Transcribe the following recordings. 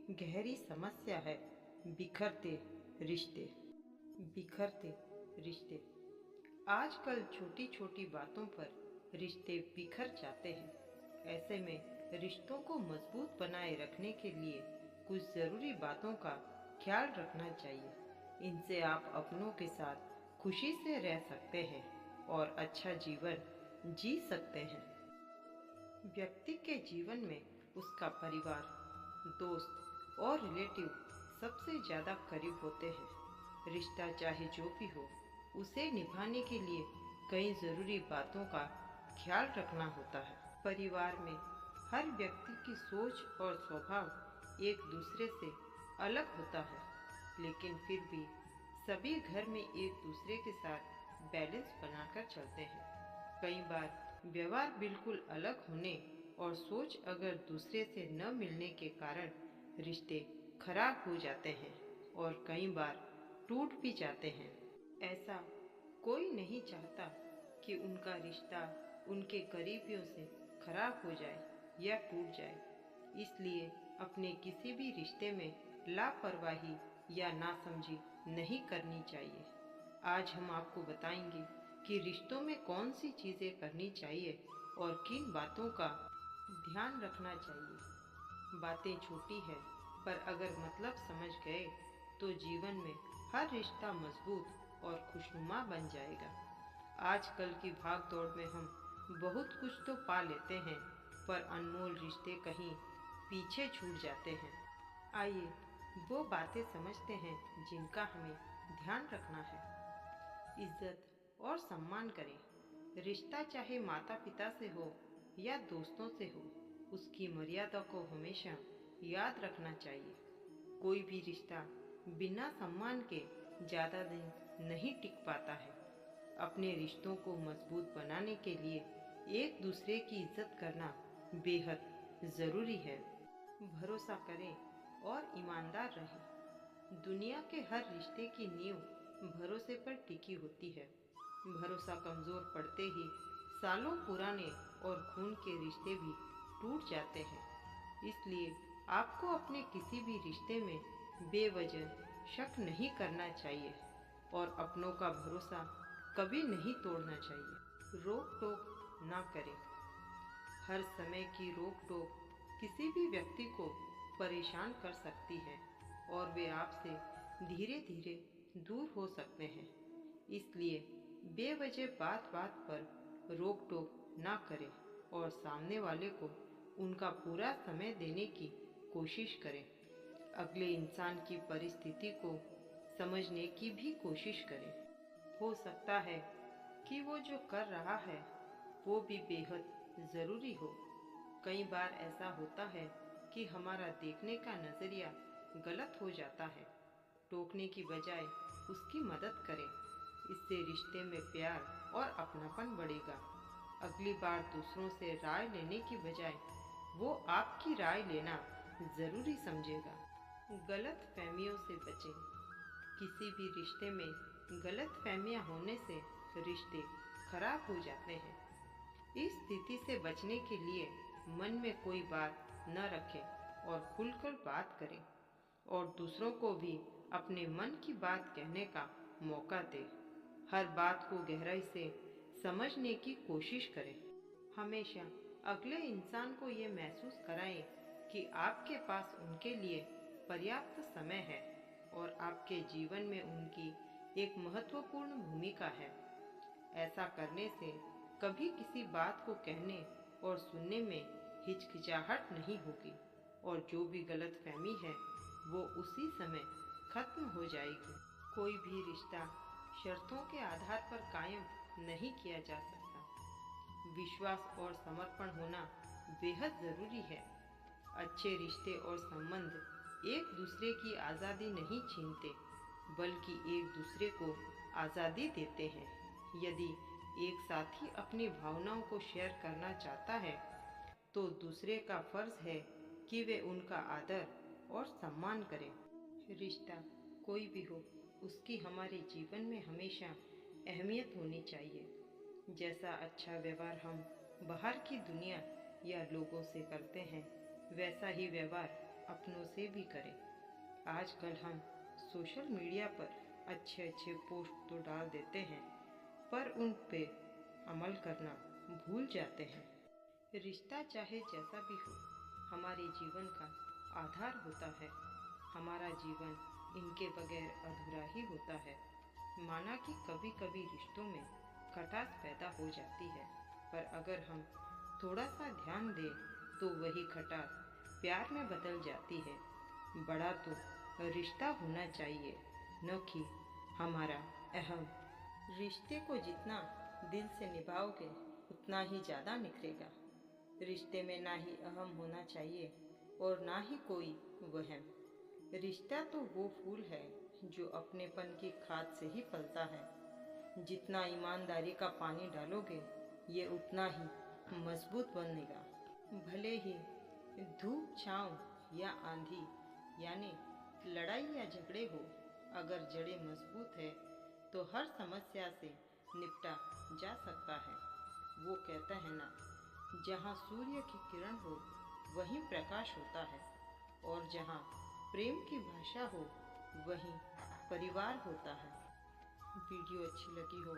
गहरी समस्या है बिखरते रिश्ते। बिखरते रिश्ते। आजकल छोटी छोटी बातों पर रिश्ते बिखर जाते हैं। ऐसे में रिश्तों को मजबूत बनाए रखने के लिए कुछ ज़रूरी बातों का ख्याल रखना चाहिए। इनसे आप अपनों के साथ खुशी से रह सकते हैं और अच्छा जीवन जी सकते हैं। व्यक्ति के जीवन में उसका परिवार, दोस्त और रिलेटिव सबसे ज़्यादा करीब होते हैं। रिश्ता चाहे जो भी हो, उसे निभाने के लिए कई ज़रूरी बातों का ख्याल रखना होता है। परिवार में हर व्यक्ति की सोच और स्वभाव एक दूसरे से अलग होता है, लेकिन फिर भी सभी घर में एक दूसरे के साथ बैलेंस बनाकर चलते हैं। कई बार व्यवहार बिल्कुल अलग होने और सोच अगर दूसरे से न मिलने के कारण रिश्ते खराब हो जाते हैं और कई बार टूट भी जाते हैं। ऐसा कोई नहीं चाहता कि उनका रिश्ता उनके करीबियों से खराब हो जाए या टूट जाए। इसलिए अपने किसी भी रिश्ते में लापरवाही या नासमझी नहीं करनी चाहिए। आज हम आपको बताएंगे कि रिश्तों में कौन सी चीज़ें करनी चाहिए और किन बातों का ध्यान रखना चाहिए। बातें छोटी है, पर अगर मतलब समझ गए तो जीवन में हर रिश्ता मजबूत और खुशनुमा बन जाएगा। आजकल की भाग दौड़ में हम बहुत कुछ तो पा लेते हैं, पर अनमोल रिश्ते कहीं पीछे छूट जाते हैं। आइए वो बातें समझते हैं जिनका हमें ध्यान रखना है। इज्जत और सम्मान करें। रिश्ता चाहे माता पिता से हो या दोस्तों से हो, उसकी मर्यादा को हमेशा याद रखना चाहिए। कोई भी रिश्ता बिना सम्मान के ज़्यादा दिन नहीं टिक पाता है। अपने रिश्तों को मजबूत बनाने के लिए एक दूसरे की इज्जत करना बेहद ज़रूरी है। भरोसा करें और ईमानदार रहें। दुनिया के हर रिश्ते की नींव भरोसे पर टिकी होती है। भरोसा कमज़ोर पड़ते ही सालों पुराने और खून के रिश्ते भी टूट जाते हैं। इसलिए आपको अपने किसी भी रिश्ते में बेवजह शक नहीं करना चाहिए और अपनों का भरोसा कभी नहीं तोड़ना चाहिए। रोक टोक ना करें। हर समय की रोक टोक किसी भी व्यक्ति को परेशान कर सकती है और वे आपसे धीरे धीरे दूर हो सकते हैं। इसलिए बेवजह बात बात पर रोक टोक ना करें और सामने वाले को उनका पूरा समय देने की कोशिश करें। अगले इंसान की परिस्थिति को समझने की भी कोशिश करें। हो सकता है कि वो जो कर रहा है वो भी बेहद ज़रूरी हो। कई बार ऐसा होता है कि हमारा देखने का नज़रिया गलत हो जाता है। टोकने की बजाय उसकी मदद करें। इससे रिश्ते में प्यार और अपनापन बढ़ेगा। अगली बार दूसरों से राय लेने की बजाय वो आपकी राय लेना ज़रूरी समझेगा। गलत फहमियों से बचें। किसी भी रिश्ते में गलत फहमियाँ होने से रिश्ते खराब हो जाते हैं। इस स्थिति से बचने के लिए मन में कोई बात न रखें और खुलकर बात करें और दूसरों को भी अपने मन की बात कहने का मौका दें। हर बात को गहराई से समझने की कोशिश करें। हमेशा अगले इंसान को ये महसूस कराएं कि आपके पास उनके लिए पर्याप्त समय है और आपके जीवन में उनकी एक महत्वपूर्ण भूमिका है। ऐसा करने से कभी किसी बात को कहने और सुनने में हिचकिचाहट नहीं होगी और जो भी गलतफहमी है वो उसी समय खत्म हो जाएगी। कोई भी रिश्ता शर्तों के आधार पर कायम नहीं किया जा सकता। विश्वास और समर्पण होना बेहद ज़रूरी है। अच्छे रिश्ते और संबंध एक दूसरे की आज़ादी नहीं छीनते, बल्कि एक दूसरे को आज़ादी देते हैं। यदि एक साथी अपनी भावनाओं को शेयर करना चाहता है, तो दूसरे का फर्ज है कि वे उनका आदर और सम्मान करें। रिश्ता कोई भी हो, उसकी हमारे जीवन में हमेशा अहमियत होनी चाहिए। जैसा अच्छा व्यवहार हम बाहर की दुनिया या लोगों से करते हैं, वैसा ही व्यवहार अपनों से भी करें। आजकल हम सोशल मीडिया पर अच्छे अच्छे पोस्ट तो डाल देते हैं, पर उन पे अमल करना भूल जाते हैं। रिश्ता चाहे जैसा भी हो, हमारे जीवन का आधार होता है। हमारा जीवन इनके बगैर अधूरा ही होता है। माना कि कभी कभी रिश्तों में खटास पैदा हो जाती है, पर अगर हम थोड़ा सा ध्यान दें तो वही खटास प्यार में बदल जाती है। बड़ा तो रिश्ता होना चाहिए, न कि हमारा अहम। रिश्ते को जितना दिल से निभाओगे उतना ही ज़्यादा निखरेगा। रिश्ते में ना ही अहम होना चाहिए और ना ही कोई वहम। रिश्ता तो वो फूल है जो अपनेपन की खाद से ही पलता है। जितना ईमानदारी का पानी डालोगे ये उतना ही मजबूत बनेगा। भले ही धूप छांव या आंधी यानी लड़ाई या झगड़े हो, अगर जड़ें मजबूत है तो हर समस्या से निपटा जा सकता है। वो कहता है ना, जहाँ सूर्य की किरण हो वहीं प्रकाश होता है, और जहाँ प्रेम की भाषा हो वहीं परिवार होता है। वीडियो अच्छी लगी हो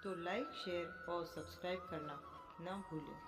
तो लाइक, शेयर और सब्सक्राइब करना ना भूलें।